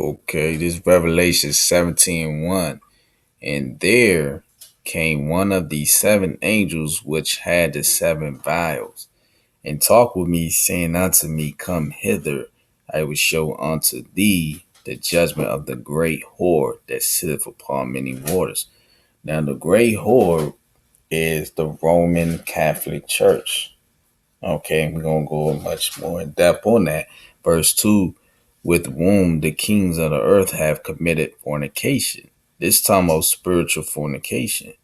Okay, this Revelation 17:1. And there came one of the seven angels which had the seven vials, and talked with me, saying unto me, Come hither, I will show unto thee the judgment of the great whore that sitteth upon many waters. Now, the great whore is the Roman Catholic Church. Okay, we're going to go much more in depth on that. Verse 2, with whom the kings of the earth have committed fornication. This time of spiritual fornication.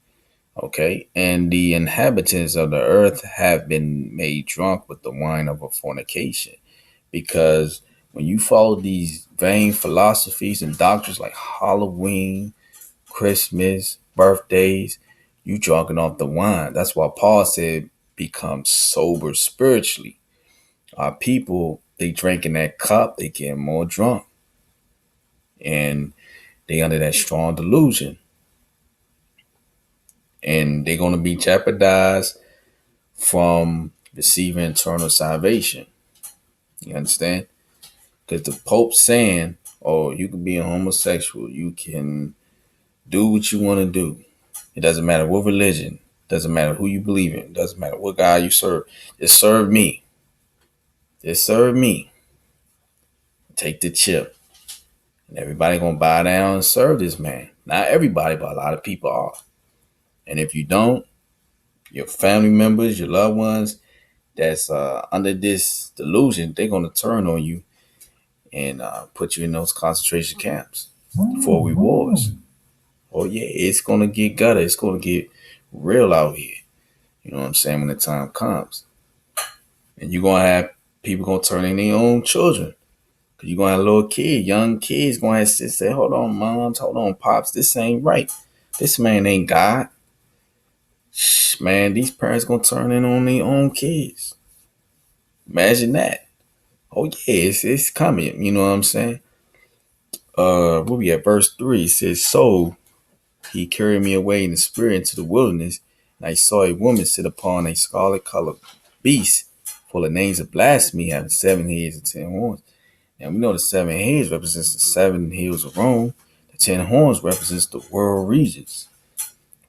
Okay, and the inhabitants of the earth have been made drunk with the wine of a fornication. Because when you follow these vain philosophies and doctrines like Halloween, Christmas, birthdays, you drunken off the wine. That's why Paul said, become sober spiritually. Our people, they drinking that cup, they get more drunk. And they under that strong delusion. And they're going to be jeopardized from receiving eternal salvation. You understand? Because the Pope's saying, oh, you can be a homosexual. You can do what you want to do. It doesn't matter what religion. It doesn't matter who you believe in. It doesn't matter what God you serve. Just serve me. Just serve me. Take the chip. And everybody going to bow down and serve this man. Not everybody, but a lot of people are. And if you don't, your family members, your loved ones that's under this delusion, they're going to turn on you and put you in those concentration camps for rewards. Oh yeah, it's gonna get gutter. It's gonna get real out here. You know what I'm saying? When the time comes, and you're gonna have people gonna turn in their own children. Cause you're gonna have little kids, young kids gonna have to say, "Hold on, moms. Hold on, pops. This ain't right. This man ain't God." Shh, man, these parents gonna turn in on their own kids. Imagine that. Oh yeah, it's coming. You know what I'm saying? What we at verse 3 it says, so he carried me away in the spirit into the wilderness, and I saw a woman sit upon a scarlet colored beast, full of names of blasphemy, having 7 heads and 10 horns. Now we know the 7 heads represents the 7 hills of Rome. The 10 horns represents the world regions.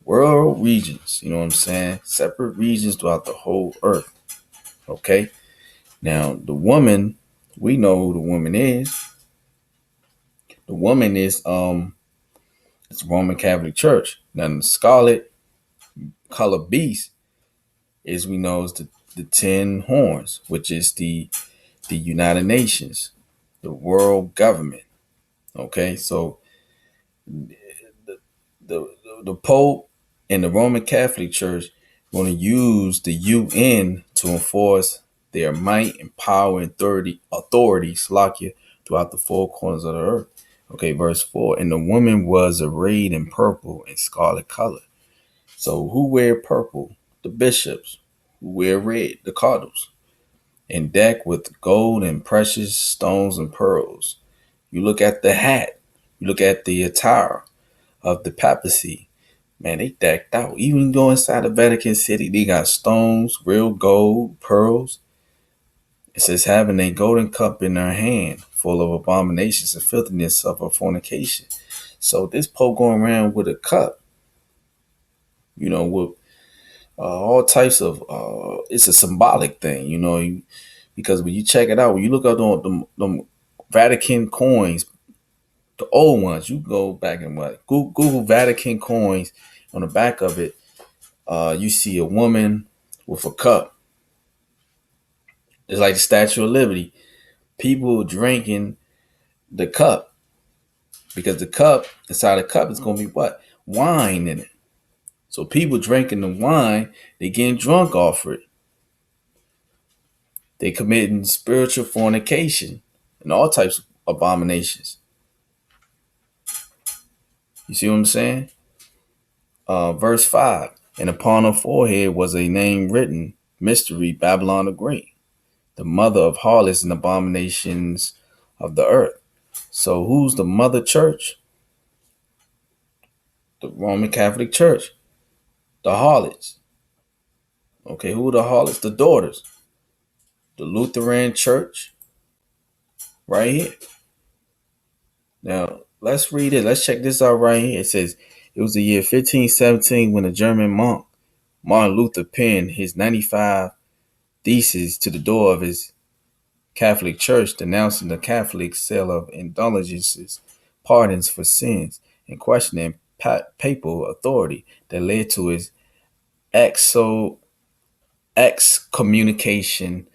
World regions, you know what I'm saying? Separate regions throughout the whole earth. Okay. Now the woman, we know who the woman is. The woman is it's Roman Catholic Church. Now the scarlet color beast is we know is the 10 horns, which is the United Nations, the world government. Okay, so the the Pope and the Roman Catholic Church want to use the UN to enforce their might and power and authority, Slakia, throughout the four corners of the earth. Okay, verse 4. And the woman was arrayed in purple and scarlet color. So who wear purple? The bishops. Who wear red? The cardinals. And decked with gold and precious stones and pearls. You look at the hat. You look at the attire of the papacy. Man, they decked out. Even go inside the Vatican City, they got stones, real gold, pearls. It says having a golden cup in their hand, full of abominations and filthiness of a fornication. So this Pope going around with a cup, with all types of. It's a symbolic thing, because when you check it out, when you look up the Vatican coins, the old ones, you go back and what Google Vatican coins. On the back of it, you see a woman with a cup. It's like the Statue of Liberty. People drinking the cup because the cup inside the cup is going to be what? Wine in it. So people drinking the wine, they getting drunk off it. They committing spiritual fornication and all types of abominations. You see what I'm saying? Verse 5. And upon her forehead was a name written, Mystery, Babylon the Great, the mother of harlots and abominations of the earth. So who's the mother church? The Roman Catholic Church. The harlots. Okay, who are the harlots? The daughters. The Lutheran Church. Right here. Now, let's read it. Let's check this out right here. It says, it was the year 1517 when a German monk, Martin Luther, penned his 95 theses to the door of his Catholic Church, denouncing the Catholic sale of indulgences, pardons for sins, and questioning papal authority that led to his excommunication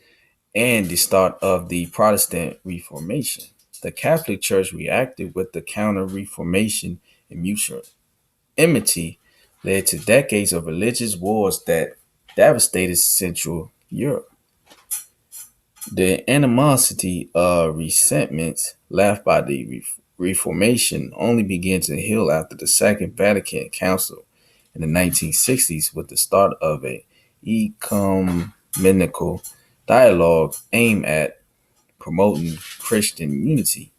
and the start of the Protestant Reformation. The Catholic Church reacted with the Counter Reformation, and mutual enmity led to decades of religious wars that devastated Central Europe. The animosity of resentments left by the Reformation only began to heal after the Second Vatican Council in the 1960s with the start of a ecumenical dialogue aimed at promoting Christian unity.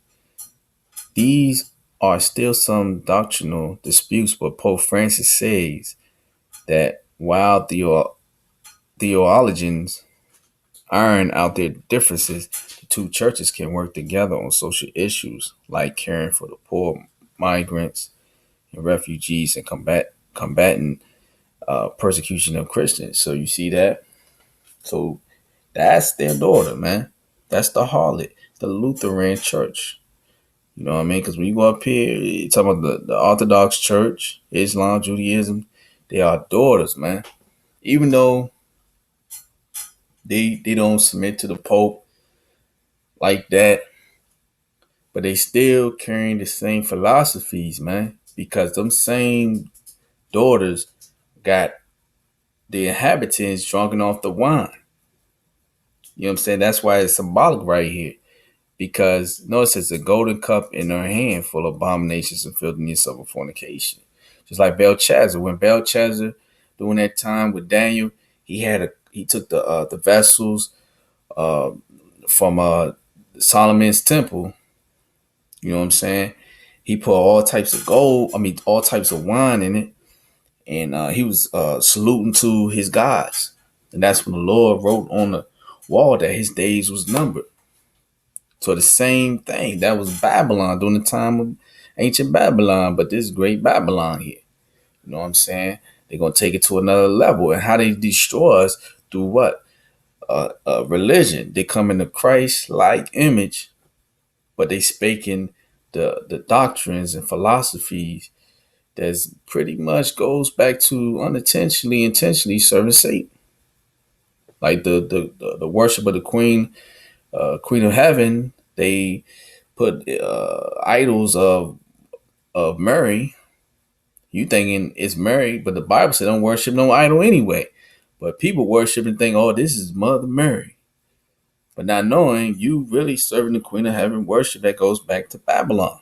These are still some doctrinal disputes, but Pope Francis says that while theologians iron out their differences, the two churches can work together on social issues like caring for the poor, migrants, and refugees, and combating persecution of Christians. So you see that? So that's their daughter, man. That's the harlot, the Lutheran Church. You know what I mean? Because when you go up here, you talk about the Orthodox Church, Islam, Judaism, they are daughters, man. Even though they don't submit to the Pope like that, but they still carrying the same philosophies, man. Because them same daughters got the inhabitants drunken off the wine. You know what I'm saying? That's why it's symbolic right here. Because notice it's a golden cup in her hand full of abominations and filthiness of a fornication. Just like Belshazzar. When Belshazzar, during that time with Daniel, he took the vessels uh, from Solomon's temple. You know what I'm saying? He put all types of gold, all types of wine in it. And he was saluting to his gods. And that's when the Lord wrote on the wall that his days was numbered. So the same thing. That was Babylon during the time of ancient Babylon, but this great Babylon here. You know what I'm saying? They're gonna take it to another level. And how they destroy us through what? Religion. They come in the Christ-like image, but they speaking the doctrines and philosophies that's pretty much goes back to intentionally serving Satan. Like the worship of the Queen of Heaven, they put idols of Mary. You thinking it's Mary, but the Bible said don't worship no idol anyway. But people worship and think, oh, this is Mother Mary. But not knowing you really serving the Queen of Heaven worship that goes back to Babylon.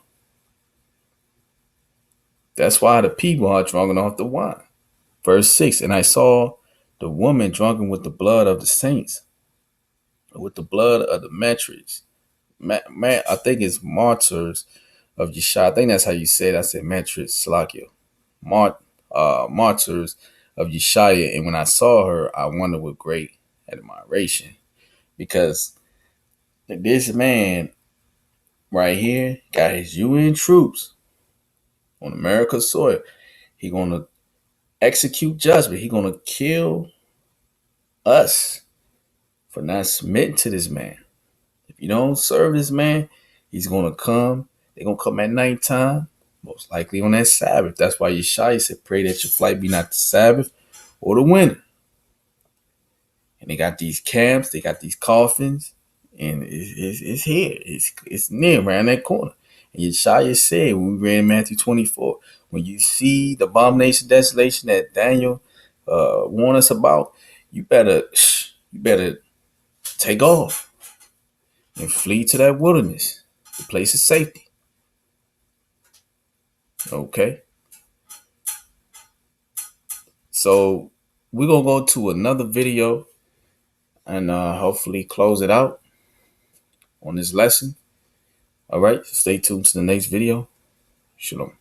That's why the people are drunken off the wine. Verse 6, and I saw the woman drunken with the blood of the saints, with the blood of the martyrs. I think it's martyrs of Yeshua. I think that's how you say it. I said martyrs, Slakia. Martyrs of Yeshua. And when I saw her, I wondered with great admiration. Because this man right here got his UN troops on America's soil. He gonna execute judgment. He gonna kill us for not submitting to this man. If you don't serve this man, he's gonna come. They're gonna come at nighttime, most likely on that Sabbath. That's why Yeshua said, "Pray that your flight be not the Sabbath or the winter." And they got these camps, they got these coffins, and it's here. It's near around that corner. And Yeshua said when we read Matthew 24, when you see the abomination, desolation that Daniel warned us about, you better take off and flee to that wilderness, the place of safety. Okay. So we're gonna go to another video and hopefully close it out on this lesson. All right. Stay tuned to the next video. Shalom.